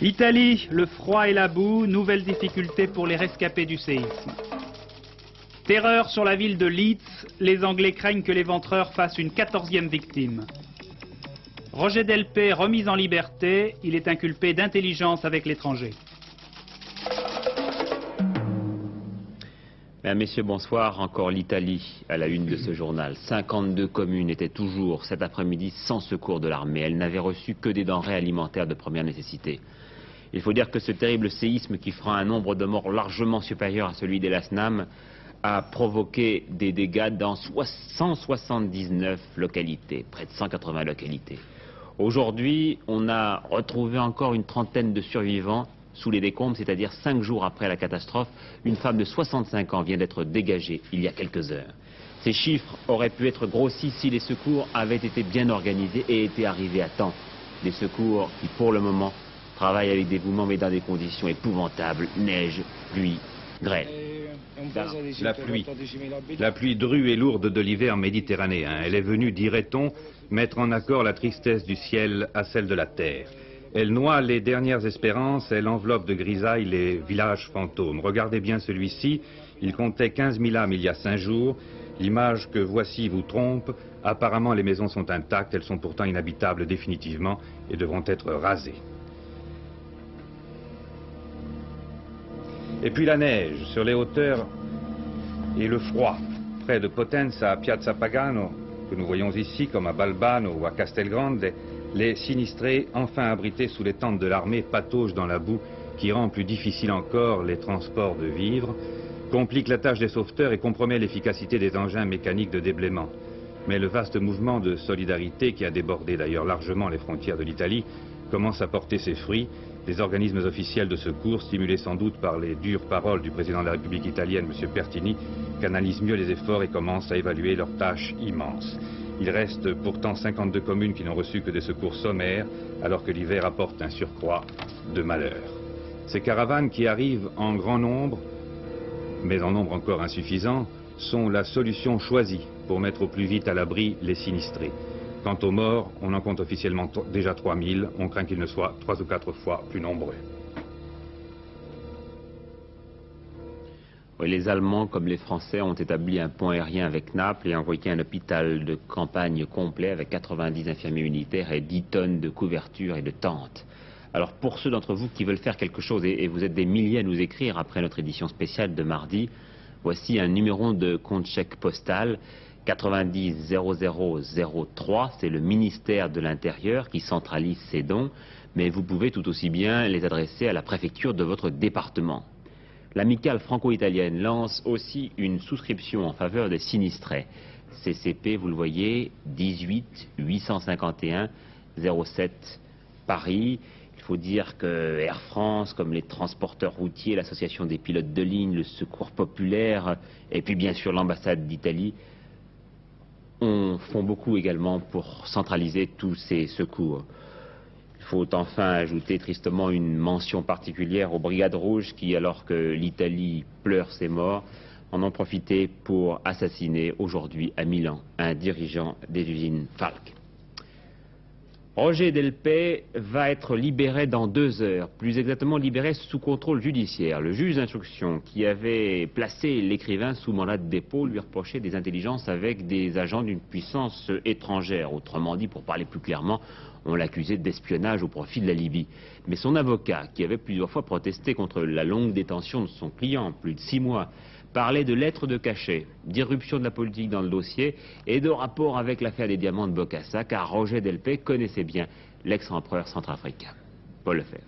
Italie, le froid et la boue, nouvelles difficultés pour les rescapés du séisme. Terreur sur la ville de Leeds, les Anglais craignent que l'éventreur fasse une 14e victime. Roger Delpé remis en liberté, il est inculpé d'intelligence avec l'étranger. Mesdames, Messieurs, bonsoir. Encore l'Italie à la une de ce journal. 52 communes étaient toujours cet après-midi sans secours de l'armée. Elles n'avaient reçu que des denrées alimentaires de première nécessité. Il faut dire que ce terrible séisme qui fera un nombre de morts largement supérieur à celui d'El-Asnam a provoqué des dégâts dans 179 localités, près de 180 localités. Aujourd'hui, on a retrouvé encore une trentaine de survivants sous les décombres, c'est-à-dire 5 jours après la catastrophe. Une femme de 65 ans vient d'être dégagée il y a quelques heures. Ces chiffres auraient pu être grossis si les secours avaient été bien organisés et étaient arrivés à temps. Des secours qui, pour le moment, travaillent avec dévouement mais dans des conditions épouvantables, neige, pluie, grêle. La pluie drue et lourde de l'hiver méditerranéen. Elle est venue, dirait-on, mettre en accord la tristesse du ciel à celle de la terre. Elle noie les dernières espérances, elle enveloppe de grisaille les villages fantômes. Regardez bien celui-ci, il comptait 15 000 âmes il y a 5 jours. L'image que voici vous trompe. Apparemment les maisons sont intactes, elles sont pourtant inhabitables définitivement et devront être rasées. Et puis la neige sur les hauteurs et le froid. Près de Potenza, à Piazza Pagano, que nous voyons ici, comme à Balbano ou à Castelgrande, les sinistrés, enfin abrités sous les tentes de l'armée, pataugent dans la boue qui rend plus difficile encore les transports de vivres, complique la tâche des sauveteurs et compromet l'efficacité des engins mécaniques de déblaiement. Mais le vaste mouvement de solidarité, qui a débordé d'ailleurs largement les frontières de l'Italie, commence à porter ses fruits. Les organismes officiels de secours, stimulés sans doute par les dures paroles du président de la République italienne, M. Pertini, canalisent mieux les efforts et commencent à évaluer leurs tâches immenses. Il reste pourtant 52 communes qui n'ont reçu que des secours sommaires, alors que l'hiver apporte un surcroît de malheur. Ces caravanes qui arrivent en grand nombre, mais en nombre encore insuffisant, sont la solution choisie pour mettre au plus vite à l'abri les sinistrés. Quant aux morts, on en compte officiellement déjà 3000, on craint qu'ils ne soient 3 ou 4 fois plus nombreux. Oui, les Allemands, comme les Français, ont établi un pont aérien avec Naples et envoyé un hôpital de campagne complet avec 90 infirmiers militaires et 10 tonnes de couvertures et de tentes. Alors pour ceux d'entre vous qui veulent faire quelque chose, et vous êtes des milliers à nous écrire après notre édition spéciale de mardi, voici un numéro de compte chèque postal 90 0003, c'est le ministère de l'Intérieur qui centralise ces dons, mais vous pouvez tout aussi bien les adresser à la préfecture de votre département. L'amicale franco-italienne lance aussi une souscription en faveur des sinistrés. CCP, vous le voyez, 18 851 07 Paris. Il faut dire que Air France, comme les transporteurs routiers, l'association des pilotes de ligne, le Secours populaire, et puis bien sûr l'ambassade d'Italie, font beaucoup également pour centraliser tous ces secours. Il faut enfin ajouter tristement une mention particulière aux Brigades Rouges qui, alors que l'Italie pleure ses morts, en ont profité pour assassiner aujourd'hui à Milan un dirigeant des usines Falck. Roger Delpé va être libéré dans 2 heures, plus exactement libéré sous contrôle judiciaire. Le juge d'instruction qui avait placé l'écrivain sous mandat de dépôt lui reprochait des intelligences avec des agents d'une puissance étrangère. Autrement dit, pour parler plus clairement, on l'accusait d'espionnage au profit de la Libye. Mais son avocat, qui avait plusieurs fois protesté contre la longue détention de son client, plus de 6 mois, parlait de lettres de cachet, d'irruption de la politique dans le dossier et de rapport avec l'affaire des diamants de Bokassa, car Roger Delpé connaissait bien l'ex-empereur centrafricain. Paul Lefebvre.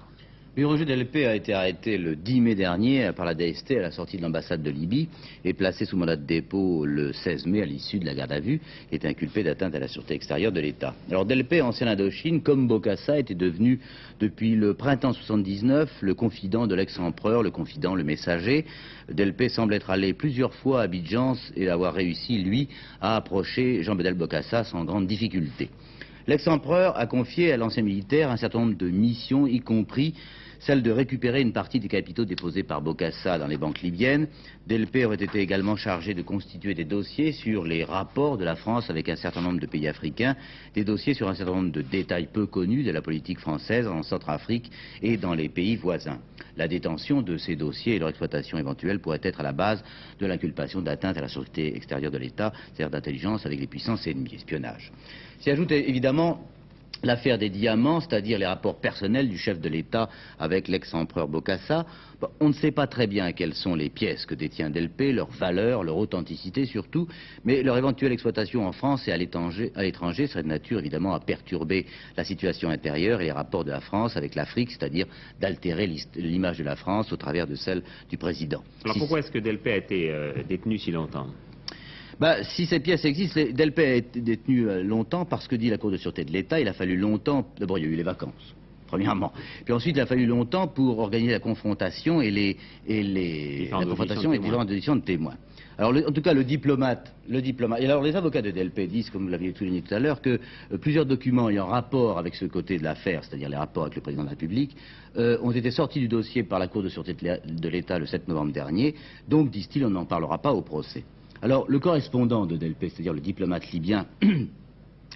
Oui, Roger Delpé a été arrêté le 10 mai dernier par la DST à la sortie de l'ambassade de Libye et placé sous mandat de dépôt le 16 mai à l'issue de la garde à vue, est inculpé d'atteinte à la sûreté extérieure de l'État. Alors Delpé, ancien Indochine, comme Bokassa, était devenu depuis le printemps 79 le confident de l'ex-empereur, le confident, le messager. Delpé semble être allé plusieurs fois à Abidjan et avoir réussi, lui, à approcher Jean-Bédel Bokassa sans grande difficulté. L'ex-empereur a confié à l'ancien militaire un certain nombre de missions, y compris celle de récupérer une partie des capitaux déposés par Bokassa dans les banques libyennes. Delpé aurait été également chargé de constituer des dossiers sur les rapports de la France avec un certain nombre de pays africains, des dossiers sur un certain nombre de détails peu connus de la politique française en Centrafrique et dans les pays voisins. La détention de ces dossiers et leur exploitation éventuelle pourrait être à la base de l'inculpation d'atteinte à la sûreté extérieure de l'État, c'est-à-dire d'intelligence avec les puissances ennemies, espionnage. S'y ajoute évidemment l'affaire des diamants, c'est-à-dire les rapports personnels du chef de l'État avec l'ex-empereur Bokassa. Bon, on ne sait pas très bien quelles sont les pièces que détient Delpé, leur valeur, leur authenticité surtout, mais leur éventuelle exploitation en France et à l'étranger serait de nature évidemment à perturber la situation intérieure et les rapports de la France avec l'Afrique, c'est-à-dire d'altérer l'image de la France au travers de celle du président. Alors pourquoi est-ce que Delpé a été détenu si longtemps ? Si ces pièces existent, Delpé a été détenu longtemps parce que dit la Cour de sûreté de l'État, il a fallu longtemps, d'abord il y a eu les vacances, premièrement, puis ensuite il a fallu longtemps pour organiser la confrontation et les différentes auditions de témoins. Alors en tout cas le diplomate, et alors les avocats de Delpé disent, comme vous l'aviez souligné tout à l'heure, que plusieurs documents ayant rapport avec ce côté de l'affaire, c'est-à-dire les rapports avec le président de la République, ont été sortis du dossier par la Cour de sûreté de l'État le 7 novembre dernier, donc disent-ils on n'en parlera pas au procès. Alors, le correspondant de Delpé, c'est-à-dire le diplomate libyen,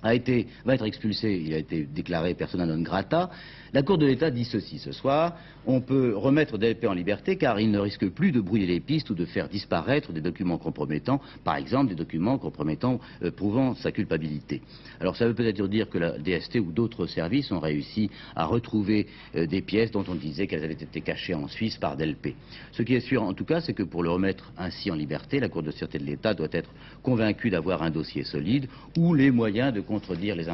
va être expulsé, il a été déclaré persona non grata. La Cour de l'État dit ceci ce soir, on peut remettre Delpé en liberté car il ne risque plus de brouiller les pistes ou de faire disparaître des documents compromettants, par exemple des documents compromettants prouvant sa culpabilité. Alors ça veut peut-être dire que la DST ou d'autres services ont réussi à retrouver des pièces dont on disait qu'elles avaient été cachées en Suisse par Delpé. Ce qui est sûr en tout cas, c'est que pour le remettre ainsi en liberté, la Cour de sûreté de l'État doit être convaincue d'avoir un dossier solide ou les moyens de contredire les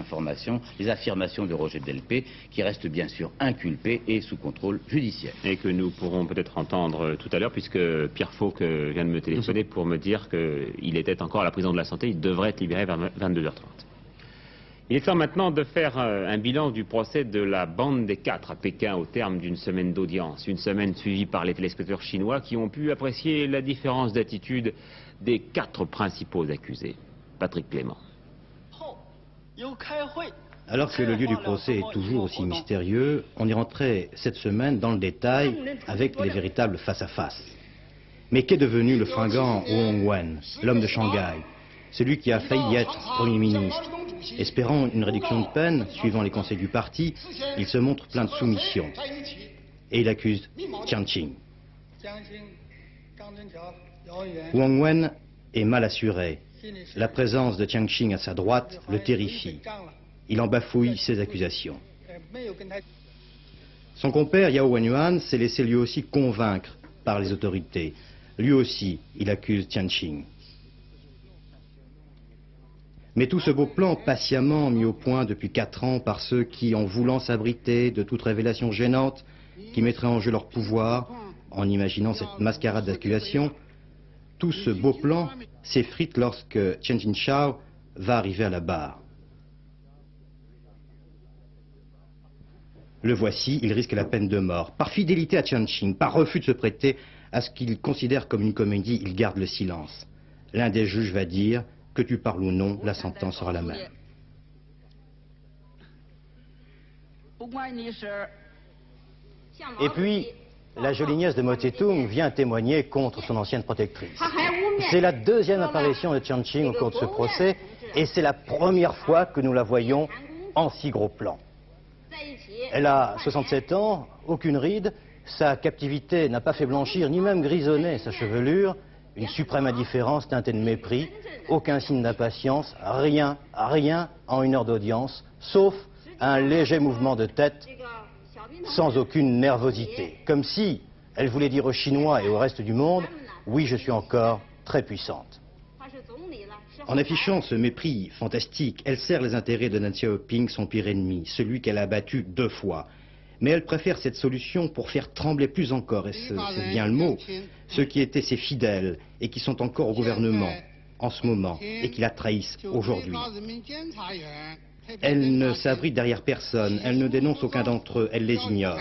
affirmations de Roger Delpé, qui reste bien sûr inculpé et sous contrôle judiciaire. Et que nous pourrons peut-être entendre tout à l'heure, puisque Pierre Fauque vient de me téléphoner pour me dire qu'il était encore à la prison de la Santé, il devrait être libéré vers 22h30. Il est temps maintenant de faire un bilan du procès de la bande des 4 à Pékin au terme d'une semaine d'audience. Une semaine suivie par les téléspectateurs chinois qui ont pu apprécier la différence d'attitude des 4 principaux accusés. Patrick Clément. Alors que le lieu du procès est toujours aussi mystérieux, on y rentrait cette semaine dans le détail avec les véritables face-à-face. Mais qu'est devenu le fringant Wang Wen, l'homme de Shanghai, celui qui a failli être Premier ministre? Espérant une réduction de peine, suivant les conseils du parti, il se montre plein de soumission. Et il accuse Jiang Qing. Wang Wen est mal assuré. La présence de Jiang Qing à sa droite le terrifie. Il en bafouille ses accusations. Son compère Yao Wenyuan s'est laissé lui aussi convaincre par les autorités. Lui aussi, il accuse Jiang Qing. Mais tout ce beau plan patiemment mis au point depuis 4 ans par ceux qui, en voulant s'abriter de toute révélation gênante, qui mettrait en jeu leur pouvoir, en imaginant cette mascarade d'accusation, tout ce beau plan s'effrite lorsque Chen Jingshao va arriver à la barre. Le voici, il risque la peine de mort. Par fidélité à Jiang Qing, par refus de se prêter à ce qu'il considère comme une comédie, il garde le silence. L'un des juges va dire, que tu parles ou non, la sentence sera la même. Et puis, la jolie nièce de Mao Tse-tung vient témoigner contre son ancienne protectrice. C'est la 2e apparition de Jiang Qing au cours de ce procès, et c'est la première fois que nous la voyons en si gros plan. Elle a 67 ans, aucune ride, sa captivité n'a pas fait blanchir ni même grisonner sa chevelure, une suprême indifférence teintée de mépris, aucun signe d'impatience, rien en une heure d'audience, sauf un léger mouvement de tête, sans aucune nervosité, comme si elle voulait dire aux Chinois et au reste du monde, oui, je suis encore très puissante. En affichant ce mépris fantastique, elle sert les intérêts de Deng Xiaoping, son pire ennemi, celui qu'elle a battu 2 fois. Mais elle préfère cette solution pour faire trembler plus encore, et c'est bien le mot, ceux qui étaient ses fidèles et qui sont encore au gouvernement en ce moment et qui la trahissent aujourd'hui. Elle ne s'abrite derrière personne, elle ne dénonce aucun d'entre eux, elle les ignore.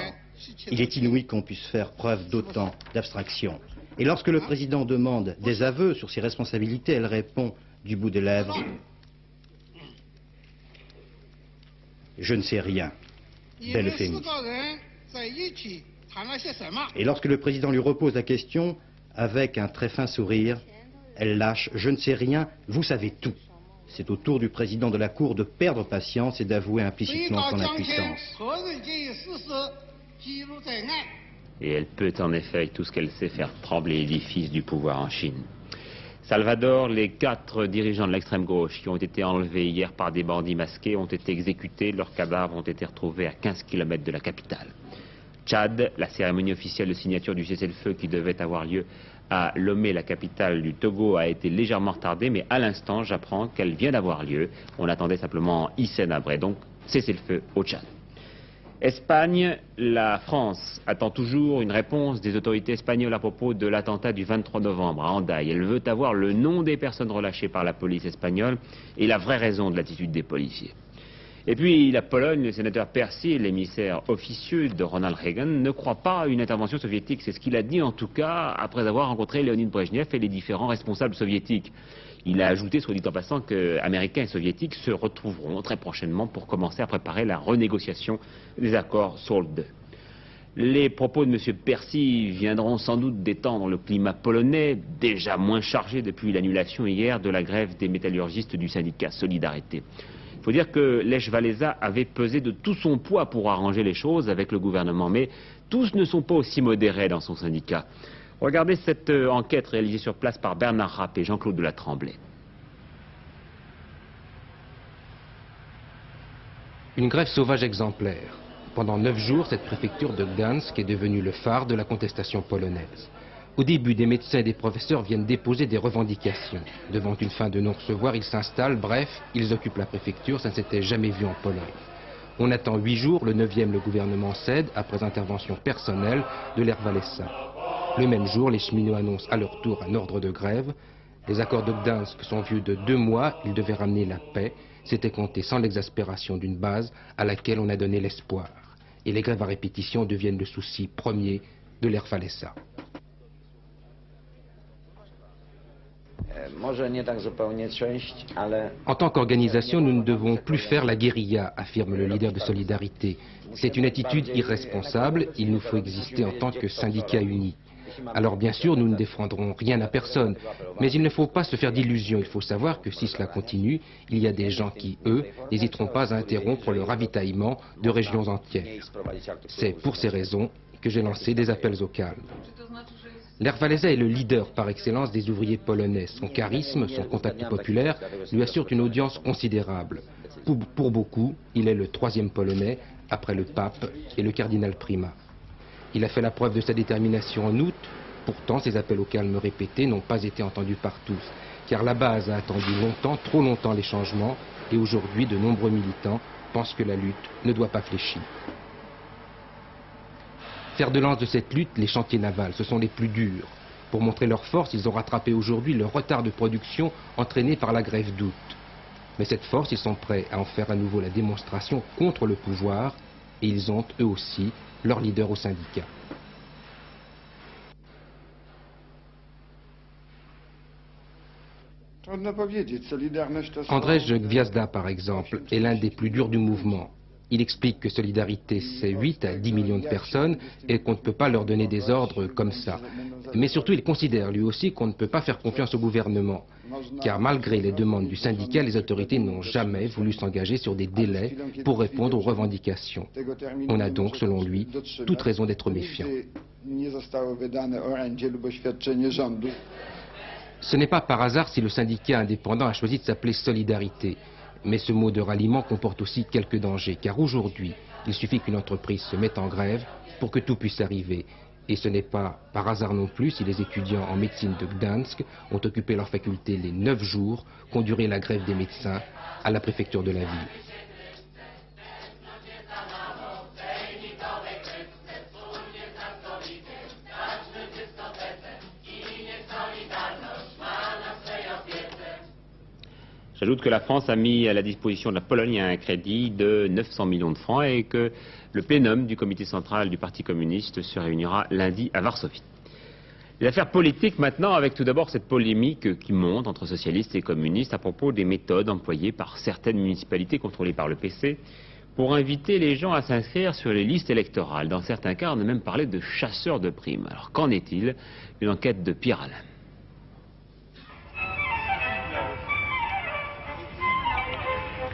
Il est inouï qu'on puisse faire preuve d'autant d'abstraction. Et lorsque le président demande des aveux sur ses responsabilités, elle répond du bout des lèvres, « Je ne sais rien ». Bel euphémisme. Et lorsque le président lui repose la question, avec un très fin sourire, elle lâche « Je ne sais rien, vous savez tout ». C'est au tour du président de la Cour de perdre patience et d'avouer implicitement son impuissance. Et elle peut en effet, avec tout ce qu'elle sait, faire trembler l'édifice du pouvoir en Chine. Salvador, les 4 dirigeants de l'extrême gauche qui ont été enlevés hier par des bandits masqués ont été exécutés. Leurs cadavres ont été retrouvés à 15 km de la capitale. Tchad, la cérémonie officielle de signature du cessez-le-feu qui devait avoir lieu à Lomé, la capitale du Togo, a été légèrement retardée, mais à l'instant, j'apprends qu'elle vient d'avoir lieu. On attendait simplement Hissène Habré, donc cessez-le-feu au Tchad. Espagne, la France attend toujours une réponse des autorités espagnoles à propos de l'attentat du 23 novembre à Hendaye. Elle veut avoir le nom des personnes relâchées par la police espagnole et la vraie raison de l'attitude des policiers. Et puis la Pologne, le sénateur Percy, l'émissaire officieux de Ronald Reagan, ne croit pas à une intervention soviétique. C'est ce qu'il a dit en tout cas après avoir rencontré Léonid Brejnev et les différents responsables soviétiques. Il a ajouté, soit dit en passant, que Américains et Soviétiques se retrouveront très prochainement pour commencer à préparer la renégociation des accords SALT II. Les propos de M. Percy viendront sans doute détendre le climat polonais, déjà moins chargé depuis l'annulation hier de la grève des métallurgistes du syndicat Solidarité. Il faut dire que Lech Walesa avait pesé de tout son poids pour arranger les choses avec le gouvernement, mais tous ne sont pas aussi modérés dans son syndicat. Regardez cette enquête réalisée sur place par Bernard Rapp et Jean-Claude de la Tremblay. Une grève sauvage exemplaire. Pendant 9 jours, cette préfecture de Gdansk est devenue le phare de la contestation polonaise. Au début, des médecins et des professeurs viennent déposer des revendications. Devant une fin de non-recevoir, ils s'installent, bref, ils occupent la préfecture, ça ne s'était jamais vu en Pologne. On attend 8 jours, le 9e, le gouvernement cède, après intervention personnelle de Lech Walesa. Le même jour, les cheminots annoncent à leur tour un ordre de grève. Les accords de Gdansk sont vieux de 2 mois, ils devaient ramener la paix. C'était compté sans l'exaspération d'une base à laquelle on a donné l'espoir. Et les grèves à répétition deviennent le souci premier de Lech Walesa. En tant qu'organisation, nous ne devons plus faire la guérilla, affirme le leader de Solidarité. C'est une attitude irresponsable, il nous faut exister en tant que syndicat uni. Alors bien sûr, nous ne défendrons rien à personne, mais il ne faut pas se faire d'illusions. Il faut savoir que si cela continue, il y a des gens qui, eux, n'hésiteront pas à interrompre le ravitaillement de régions entières. C'est pour ces raisons que j'ai lancé des appels au calme. Lech Walesa est le leader par excellence des ouvriers polonais. Son charisme, son contact populaire lui assurent une audience considérable. Pour beaucoup, il est le 3e polonais, après le pape et le cardinal Prima. Il a fait la preuve de sa détermination en août. Pourtant, ses appels au calme répétés n'ont pas été entendus par tous, car la base a attendu longtemps, trop longtemps les changements, et aujourd'hui, de nombreux militants pensent que la lutte ne doit pas fléchir. Fer de lance de cette lutte, les chantiers navals, ce sont les plus durs. Pour montrer leur force, ils ont rattrapé aujourd'hui le retard de production entraîné par la grève d'août. Mais cette force, ils sont prêts à en faire à nouveau la démonstration contre le pouvoir, et ils ont, eux aussi, leur leader au syndicat. Andrzej Gwiazda, par exemple, est l'un des plus durs du mouvement. Il explique que Solidarité, c'est 8 à 10 millions de personnes et qu'on ne peut pas leur donner des ordres comme ça. Mais surtout, il considère lui aussi qu'on ne peut pas faire confiance au gouvernement. Car malgré les demandes du syndicat, les autorités n'ont jamais voulu s'engager sur des délais pour répondre aux revendications. On a donc, selon lui, toute raison d'être méfiant. Ce n'est pas par hasard si le syndicat indépendant a choisi de s'appeler Solidarité. Mais ce mot de ralliement comporte aussi quelques dangers, car aujourd'hui, il suffit qu'une entreprise se mette en grève pour que tout puisse arriver. Et ce n'est pas par hasard non plus si les étudiants en médecine de Gdansk ont occupé leur faculté les 9 jours qu'ont duré la grève des médecins à la préfecture de la ville. J'ajoute que la France a mis à la disposition de la Pologne un crédit de 900 millions de francs et que le plénum du comité central du Parti communiste se réunira lundi à Varsovie. Les affaires politiques maintenant, avec tout d'abord cette polémique qui monte entre socialistes et communistes à propos des méthodes employées par certaines municipalités contrôlées par le PC pour inviter les gens à s'inscrire sur les listes électorales. Dans certains cas, on a même parlé de chasseurs de primes. Alors qu'en est-il? Une enquête de Pierre Alain.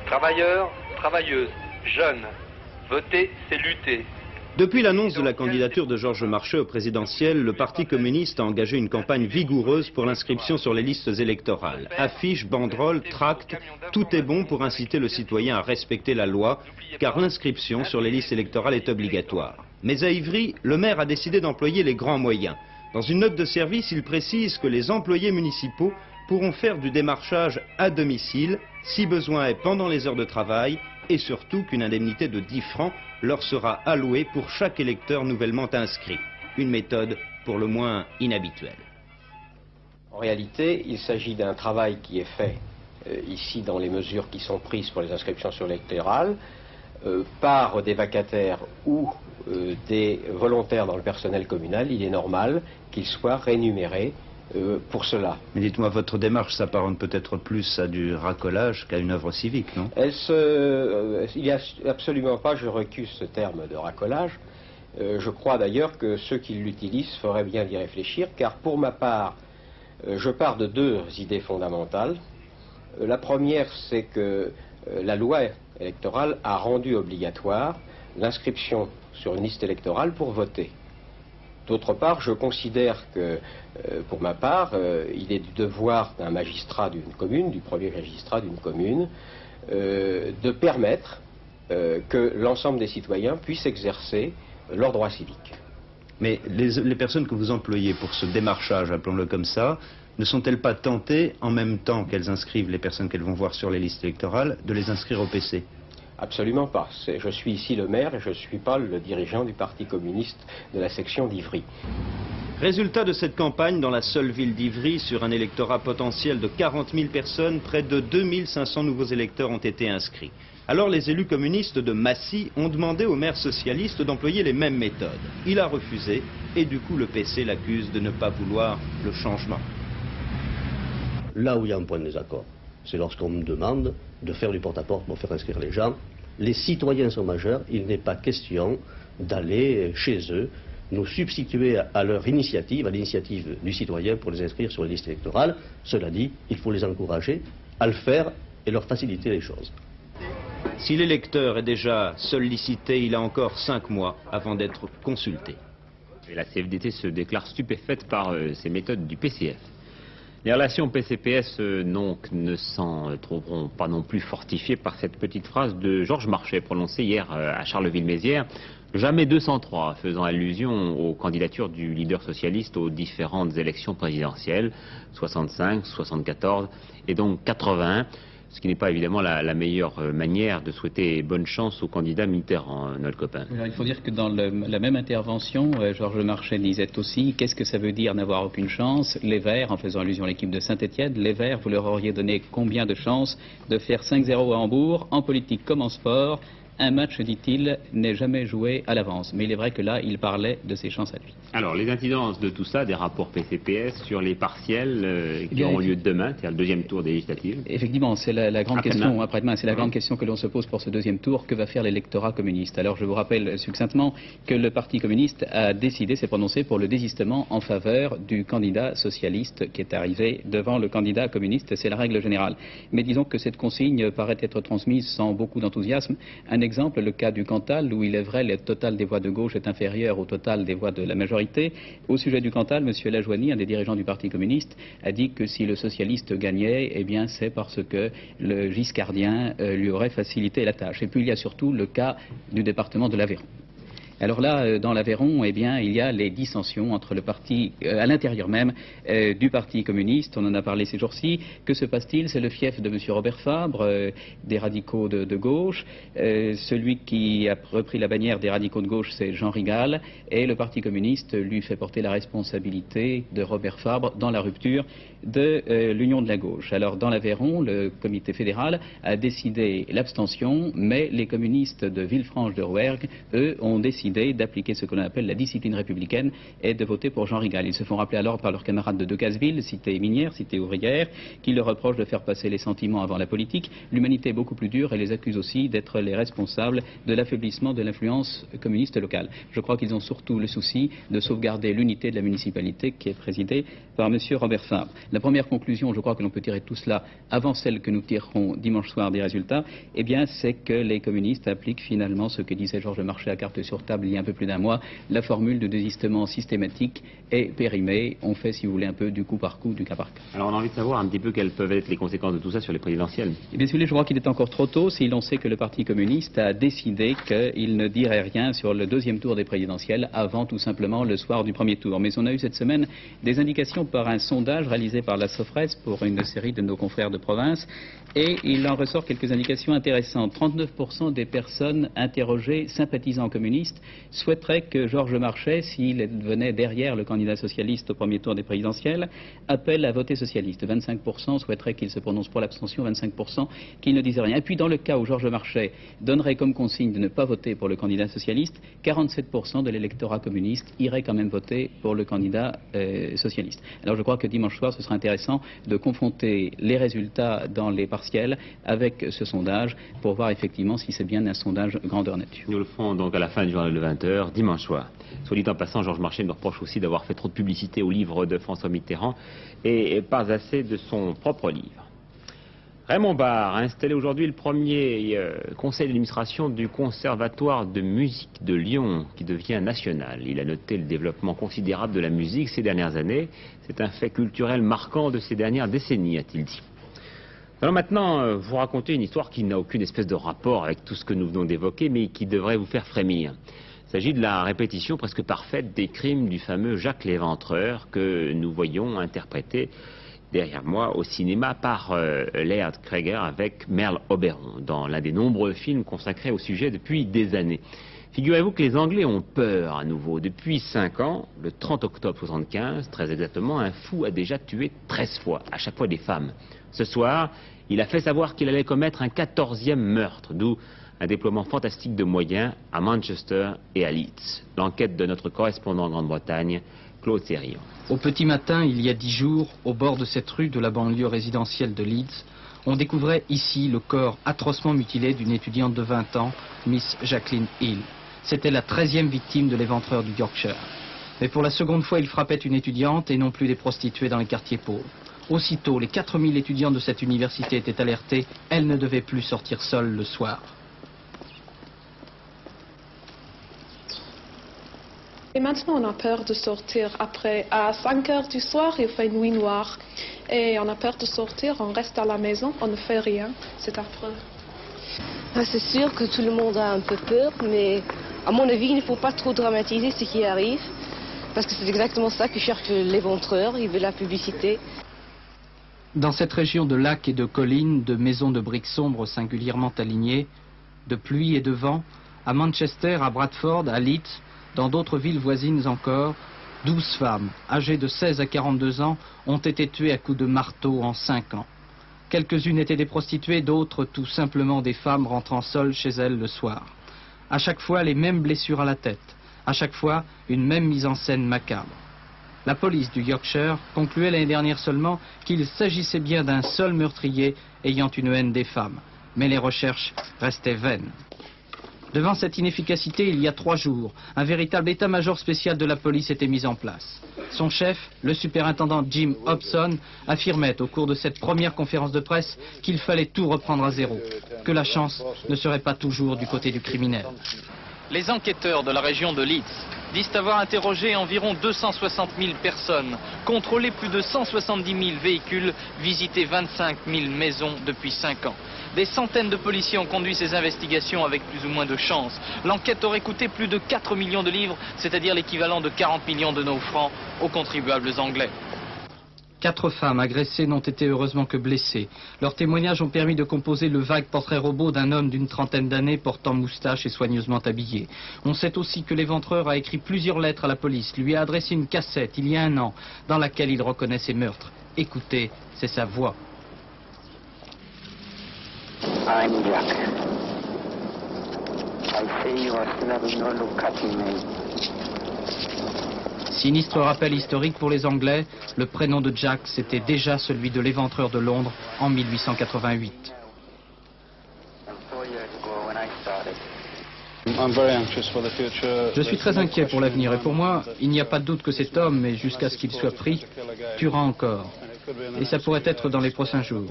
Travailleurs, travailleuses, jeunes, voter, c'est lutter. Depuis l'annonce de la candidature de Georges Marchais au présidentiel, le Parti communiste a engagé une campagne vigoureuse pour l'inscription sur les listes électorales. Affiches, banderoles, tracts, tout est bon pour inciter le citoyen à respecter la loi, car l'inscription sur les listes électorales est obligatoire. Mais à Ivry, le maire a décidé d'employer les grands moyens. Dans une note de service, il précise que les employés municipaux pourront faire du démarchage à domicile, si besoin est pendant les heures de travail, et surtout qu'une indemnité de 10 francs leur sera allouée pour chaque électeur nouvellement inscrit. Une méthode pour le moins inhabituelle. En réalité, il s'agit d'un travail qui est fait ici dans les mesures qui sont prises pour les inscriptions sur l'électoral par des vacataires ou des volontaires dans le personnel communal. Il est normal qu'ils soient rémunérés pour cela. Mais dites-moi, votre démarche s'apparente peut-être plus à du racolage qu'à une œuvre civique, non? Il n'y a absolument pas, je recuse ce terme de racolage. Je crois d'ailleurs que ceux qui l'utilisent feraient bien d'y réfléchir, car pour ma part, je pars de deux idées fondamentales. La première, c'est que la loi électorale a rendu obligatoire l'inscription sur une liste électorale pour voter. D'autre part, je considère que, pour ma part, il est du devoir d'un magistrat d'une commune, du premier magistrat d'une commune, de permettre que l'ensemble des citoyens puissent exercer leurs droits civiques. Mais les personnes que vous employez pour ce démarchage, appelons-le comme ça, ne sont-elles pas tentées, en même temps qu'elles inscrivent les personnes qu'elles vont voir sur les listes électorales, de les inscrire au PC? Absolument pas. Je suis ici le maire et je ne suis pas le dirigeant du Parti communiste de la section d'Ivry. Résultat de cette campagne, dans la seule ville d'Ivry, sur un électorat potentiel de 40 000 personnes, près de 2500 nouveaux électeurs ont été inscrits. Alors les élus communistes de Massy ont demandé au maire socialiste d'employer les mêmes méthodes. Il a refusé et du coup le PC l'accuse de ne pas vouloir le changement. Là où il y a un point de désaccord, c'est lorsqu'on me demande de faire du porte-à-porte pour faire inscrire les gens. Les citoyens sont majeurs, il n'est pas question d'aller chez eux, nous substituer à leur initiative, à l'initiative du citoyen pour les inscrire sur les listes électorales. Cela dit, il faut les encourager à le faire et leur faciliter les choses. Si l'électeur est déjà sollicité, il a encore 5 mois avant d'être consulté. Et la CFDT se déclare stupéfaite par ces méthodes du PCF. Les relations PCPS ne s'en trouveront pas non plus fortifiées par cette petite phrase de Georges Marchais prononcée hier à Charleville-Mézières. Jamais 203, faisant allusion aux candidatures du leader socialiste aux différentes élections présidentielles, 65, 74 et donc 81. Ce qui n'est pas évidemment la meilleure manière de souhaiter bonne chance au candidat Mitterrand, notre copain. Alors, il faut dire que dans la même intervention, Georges Marchais disait aussi qu'est-ce que ça veut dire n'avoir aucune chance. Les Verts, en faisant allusion à l'équipe de Saint-Étienne, les Verts, vous leur auriez donné combien de chances de faire 5-0 à Hambourg, en politique comme en sport. Un match, dit-il, n'est jamais joué à l'avance. Mais il est vrai que là, il parlait de ses chances à lui. Alors, les incidences de tout ça, des rapports PCPS sur les partiels qui auront lieu demain, c'est-à-dire le deuxième tour des législatives. Effectivement, c'est la grande question, après-demain, c'est la grande question que l'on se pose pour ce deuxième tour. Que va faire l'électorat communiste? Alors, je vous rappelle succinctement que le Parti communiste a décidé, s'est prononcé pour le désistement en faveur du candidat socialiste qui est arrivé devant le candidat communiste. C'est la règle générale. Mais disons que cette consigne paraît être transmise sans beaucoup d'enthousiasme. Un exemple, le cas du Cantal, où il est vrai, le total des voix de gauche est inférieur au total des voix de la majorité. Au sujet du Cantal, M. Lajoigny, un des dirigeants du Parti communiste, a dit que si le socialiste gagnait, eh bien c'est parce que le giscardien lui aurait facilité la tâche. Et puis il y a surtout le cas du département de l'Aveyron. Alors là, dans l'Aveyron, eh bien, il y a les dissensions entre le parti, à l'intérieur même du Parti communiste. On en a parlé ces jours-ci. Que se passe-t-il? C'est le fief de M. Robert Fabre, des radicaux de gauche. Celui qui a repris la bannière des radicaux de gauche, c'est Jean Rigal. Et le Parti communiste lui fait porter la responsabilité de Robert Fabre dans la rupture de l'Union de la gauche. Alors dans l'Aveyron, le comité fédéral a décidé l'abstention, mais les communistes de Villefranche de Rouergue, eux, ont décidé décidé d'appliquer ce que l'on appelle la discipline républicaine et de voter pour Jean Rigal. Ils se font rappeler alors par leurs camarades de Decazeville, cité minière, cité ouvrière, qui leur reprochent de faire passer les sentiments avant la politique. L'humanité est beaucoup plus dure et les accuse aussi d'être les responsables de l'affaiblissement de l'influence communiste locale. Je crois qu'ils ont surtout le souci de sauvegarder l'unité de la municipalité qui est présidée par M. Robert Fabre. La première conclusion, je crois que l'on peut tirer de tout cela avant celle que nous tirerons dimanche soir des résultats, eh bien c'est que les communistes appliquent finalement ce que disait Georges Marchais à carte sur table il y a un peu plus d'un mois, la formule de désistement systématique et périmé. On fait, si vous voulez, un peu du coup par coup, du cas par cas. Alors on a envie de savoir un petit peu quelles peuvent être les conséquences de tout ça sur les présidentielles. Eh bien, si vous voulez, je crois qu'il est encore trop tôt si l'on sait que le Parti communiste a décidé qu'il ne dirait rien sur le deuxième tour des présidentielles avant tout simplement le soir du premier tour. Mais on a eu cette semaine des indications par un sondage réalisé par la Sofres pour une série de nos confrères de province et il en ressort quelques indications intéressantes. 39% des personnes interrogées sympathisant communistes souhaiteraient que Georges Marchais, s'il venait derrière le candidat socialiste au premier tour des présidentielles, appelle à voter socialiste. 25% souhaiteraient qu'il se prononce pour l'abstention, 25% qu'il ne dise rien. Et puis dans le cas où Georges Marchais donnerait comme consigne de ne pas voter pour le candidat socialiste, 47% de l'électorat communiste irait quand même voter pour le candidat socialiste. Alors je crois que dimanche soir, ce sera intéressant de confronter les résultats dans les partiels avec ce sondage pour voir effectivement si c'est bien un sondage grandeur nature. Nous le ferons donc à la fin du journal de 20h, dimanche soir. Soit dit en passant, Georges Marchais nous reproche aussi d'avoir fait trop de publicité au livre de François Mitterrand et pas assez de son propre livre. Raymond Barre a installé aujourd'hui le premier conseil d'administration du Conservatoire de musique de Lyon, qui devient national. Il a noté le développement considérable de la musique ces dernières années. C'est un fait culturel marquant de ces dernières décennies, a-t-il dit. Allons maintenant vous raconter une histoire qui n'a aucune espèce de rapport avec tout ce que nous venons d'évoquer, mais qui devrait vous faire frémir. Il s'agit de la répétition presque parfaite des crimes du fameux Jacques l'Éventreur que nous voyons interpréter derrière moi au cinéma par Laird Cregar avec Merle Oberon dans l'un des nombreux films consacrés au sujet depuis des années. Figurez-vous que les Anglais ont peur à nouveau. Depuis 5 ans, le 30 octobre 1975, très exactement, un fou a déjà tué 13 fois, à chaque fois des femmes. Ce soir, il a fait savoir qu'il allait commettre un 14e meurtre, d'où un déploiement fantastique de moyens à Manchester et à Leeds. L'enquête de notre correspondant en Grande-Bretagne, Claude Sérillon. Au petit matin, il y a 10 jours, au bord de cette rue de la banlieue résidentielle de Leeds, on découvrait ici le corps atrocement mutilé d'une étudiante de 20 ans, Miss Jacqueline Hill. C'était la 13e victime de l'éventreur du Yorkshire. Mais pour la seconde fois, il frappait une étudiante et non plus des prostituées dans les quartiers pauvres. Aussitôt, les 4000 étudiants de cette université étaient alertés, elles ne devaient plus sortir seules le soir. Et maintenant, on a peur de sortir après. À 5 heures du soir, il fait nuit noire. Et on a peur de sortir, on reste à la maison, on ne fait rien. C'est affreux. C'est sûr que tout le monde a un peu peur, mais à mon avis, il ne faut pas trop dramatiser ce qui arrive. Parce que c'est exactement ça que cherche l'éventreur, il veut la publicité. Dans cette région de lacs et de collines, de maisons de briques sombres singulièrement alignées, de pluie et de vent, à Manchester, à Bradford, à Leeds, dans d'autres villes voisines encore, 12 femmes, âgées de 16 à 42 ans, ont été tuées à coups de marteau en 5 ans. Quelques-unes étaient des prostituées, d'autres tout simplement des femmes rentrant seules chez elles le soir. À chaque fois, les mêmes blessures à la tête. À chaque fois, une même mise en scène macabre. La police du Yorkshire concluait l'année dernière seulement qu'il s'agissait bien d'un seul meurtrier ayant une haine des femmes. Mais les recherches restaient vaines. Devant cette inefficacité, il y a 3 jours, un véritable état-major spécial de la police était mis en place. Son chef, le superintendant Jim Hobson, affirmait au cours de cette première conférence de presse qu'il fallait tout reprendre à zéro, que la chance ne serait pas toujours du côté du criminel. Les enquêteurs de la région de Leeds disent avoir interrogé environ 260 000 personnes, contrôlé plus de 170 000 véhicules, visité 25 000 maisons depuis 5 ans. Des centaines de policiers ont conduit ces investigations avec plus ou moins de chance. L'enquête aurait coûté plus de 4 millions de livres, c'est-à-dire l'équivalent de 40 millions de nos francs aux contribuables anglais. 4 femmes agressées n'ont été heureusement que blessées. Leurs témoignages ont permis de composer le vague portrait robot d'un homme d'une trentaine d'années portant moustache et soigneusement habillé. On sait aussi que l'éventreur a écrit plusieurs lettres à la police, lui a adressé une cassette il y a 1 an dans laquelle il reconnaît ses meurtres. Écoutez, c'est sa voix. I'm Jack. Sinistre rappel historique pour les Anglais, le prénom de Jack, c'était déjà celui de l'éventreur de Londres en 1888. Je suis très inquiet pour l'avenir et pour moi, il n'y a pas de doute que cet homme, mais jusqu'à ce qu'il soit pris, tuera encore. Et ça pourrait être dans les prochains jours.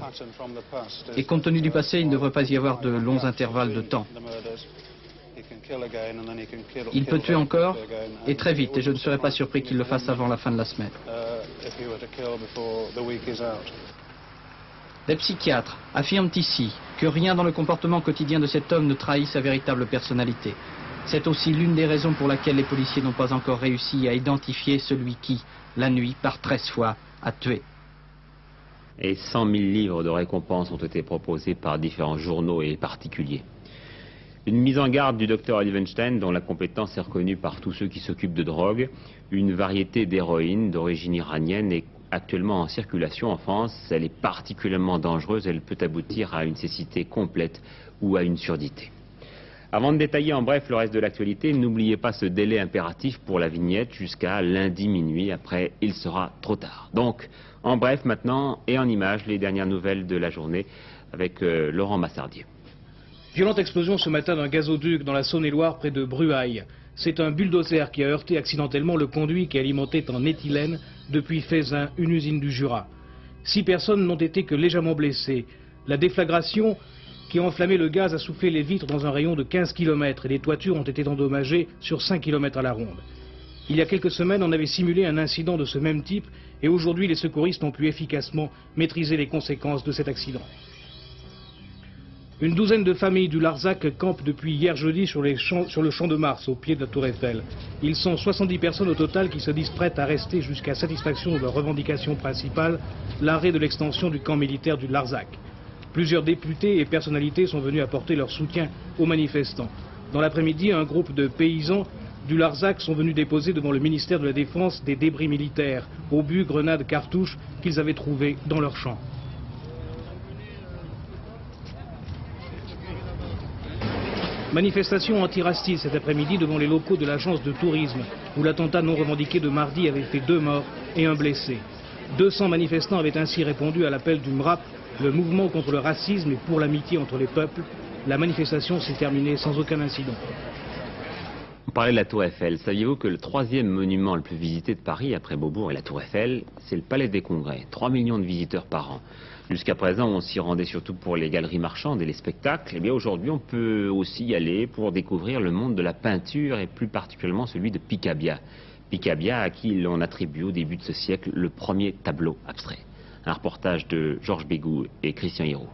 Et compte tenu du passé, il ne devrait pas y avoir de longs intervalles de temps. Il peut tuer encore, et très vite, et je ne serais pas surpris qu'il le fasse avant la fin de la semaine. Les psychiatres affirment ici que rien dans le comportement quotidien de cet homme ne trahit sa véritable personnalité. C'est aussi l'une des raisons pour laquelle les policiers n'ont pas encore réussi à identifier celui qui, la nuit, par 13 fois, a tué. Et 100 000 livres de récompenses ont été proposés par différents journaux et particuliers. Une mise en garde du docteur Olivenstein, dont la compétence est reconnue par tous ceux qui s'occupent de drogue. Une variété d'héroïne d'origine iranienne est actuellement en circulation en France. Elle est particulièrement dangereuse, elle peut aboutir à une cécité complète ou à une surdité. Avant de détailler en bref le reste de l'actualité, n'oubliez pas ce délai impératif pour la vignette jusqu'à lundi minuit. Après, il sera trop tard. Donc, en bref maintenant et en images, les dernières nouvelles de la journée avec Laurent Massardier. Violente explosion ce matin d'un gazoduc dans la Saône-et-Loire près de Bruaille. C'est un bulldozer qui a heurté accidentellement le conduit qui alimentait en éthylène depuis Feyzin, une usine du Jura. 6 personnes n'ont été que légèrement blessées. La déflagration qui a enflammé le gaz a soufflé les vitres dans un rayon de 15 km et les toitures ont été endommagées sur 5 km à la ronde. Il y a quelques semaines, on avait simulé un incident de ce même type et aujourd'hui, les secouristes ont pu efficacement maîtriser les conséquences de cet accident. Une douzaine de familles du Larzac campent depuis hier jeudi sur le champ de Mars, au pied de la Tour Eiffel. Ils sont 70 personnes au total qui se disent prêtes à rester jusqu'à satisfaction de leur revendication principale, l'arrêt de l'extension du camp militaire du Larzac. Plusieurs députés et personnalités sont venus apporter leur soutien aux manifestants. Dans l'après-midi, un groupe de paysans du Larzac sont venus déposer devant le ministère de la Défense des débris militaires, obus, grenades, cartouches qu'ils avaient trouvés dans leurs champs. Manifestation anti-raciste cet après-midi devant les locaux de l'agence de tourisme, où l'attentat non revendiqué de mardi avait fait 2 morts et 1 blessé. 200 manifestants avaient ainsi répondu à l'appel du MRAP, le mouvement contre le racisme et pour l'amitié entre les peuples. La manifestation s'est terminée sans aucun incident. On parlait de la Tour Eiffel. Saviez-vous que le 3e monument le plus visité de Paris, après Beaubourg et la Tour Eiffel, c'est le Palais des Congrès. 3 millions de visiteurs par an. Jusqu'à présent, on s'y rendait surtout pour les galeries marchandes et les spectacles. Eh bien, aujourd'hui, on peut aussi y aller pour découvrir le monde de la peinture et plus particulièrement celui de Picabia. Picabia, à qui l'on attribue au début de ce siècle le premier tableau abstrait. Un reportage de Georges Bégou et Christian Hirault.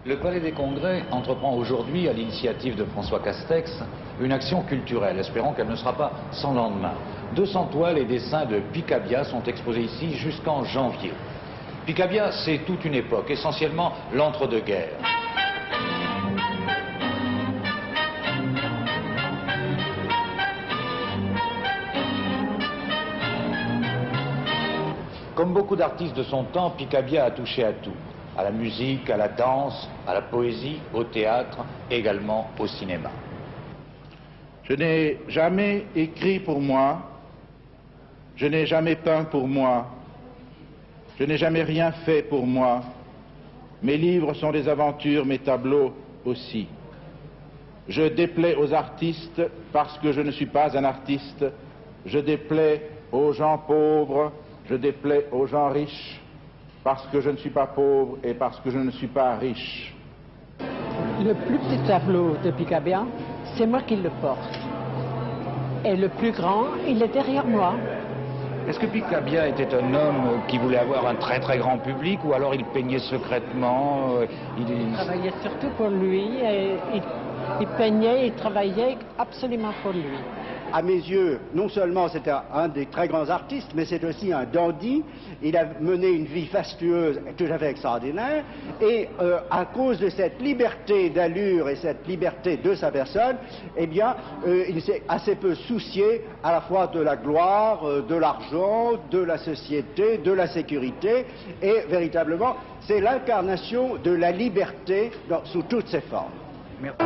Le Palais des Congrès entreprend aujourd'hui, à l'initiative de François Castex, une action culturelle, espérons qu'elle ne sera pas sans lendemain. 200 toiles et dessins de Picabia sont exposés ici jusqu'en janvier. Picabia, c'est toute une époque, essentiellement l'entre-deux-guerres. Comme beaucoup d'artistes de son temps, Picabia a touché à tout. À la musique, à la danse, à la poésie, au théâtre, également au cinéma. Je n'ai jamais écrit pour moi, je n'ai jamais peint pour moi, je n'ai jamais rien fait pour moi. Mes livres sont des aventures, mes tableaux aussi. Je déplais aux artistes parce que je ne suis pas un artiste. Je déplais aux gens pauvres, je déplais aux gens riches. Parce que je ne suis pas pauvre et parce que je ne suis pas riche. Le plus petit tableau de Picabia, c'est moi qui le porte. Et le plus grand, il est derrière moi. Est-ce que Picabia était un homme qui voulait avoir un très très grand public ou alors il peignait secrètement Il travaillait surtout pour lui et Il peignait, il travaillait absolument pour lui. À mes yeux, non seulement c'était un des très grands artistes, mais c'est aussi un dandy. Il a mené une vie fastueuse tout à fait extraordinaire. Et à cause de cette liberté d'allure et cette liberté de sa personne, eh bien, il s'est assez peu soucié à la fois de la gloire, de l'argent, de la société, de la sécurité. Et véritablement, c'est l'incarnation de la liberté sous toutes ses formes. Merci.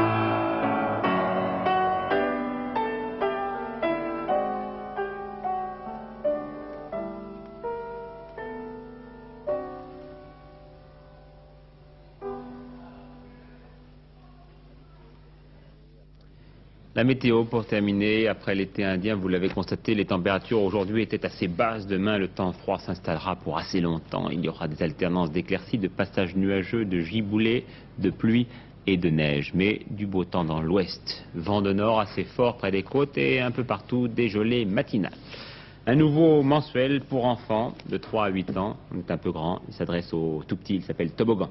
La météo pour terminer, après l'été indien, vous l'avez constaté, les températures aujourd'hui étaient assez basses. Demain, le temps froid s'installera pour assez longtemps. Il y aura des alternances d'éclaircies, de passages nuageux, de giboulées, de pluie et de neige. Mais du beau temps dans l'ouest. Vent de nord assez fort près des côtes et un peu partout des gelées matinales. Un nouveau mensuel pour enfants de 3 à 8 ans. On est un peu grand, il s'adresse aux tout petits, il s'appelle Toboggan.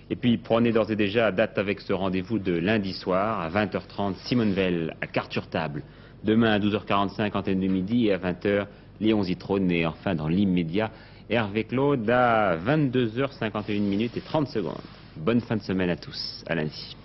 Et puis prenez d'ores et déjà date avec ce rendez-vous de lundi soir à 20h30, Simone Veil à Quart-sur-Table. Demain à 12h45, Antenne de Midi, et à 20h, Léon Zitrone. Et enfin dans l'immédiat, Hervé Claude à 22h51 et 30 secondes. Bonne fin de semaine à tous, à lundi.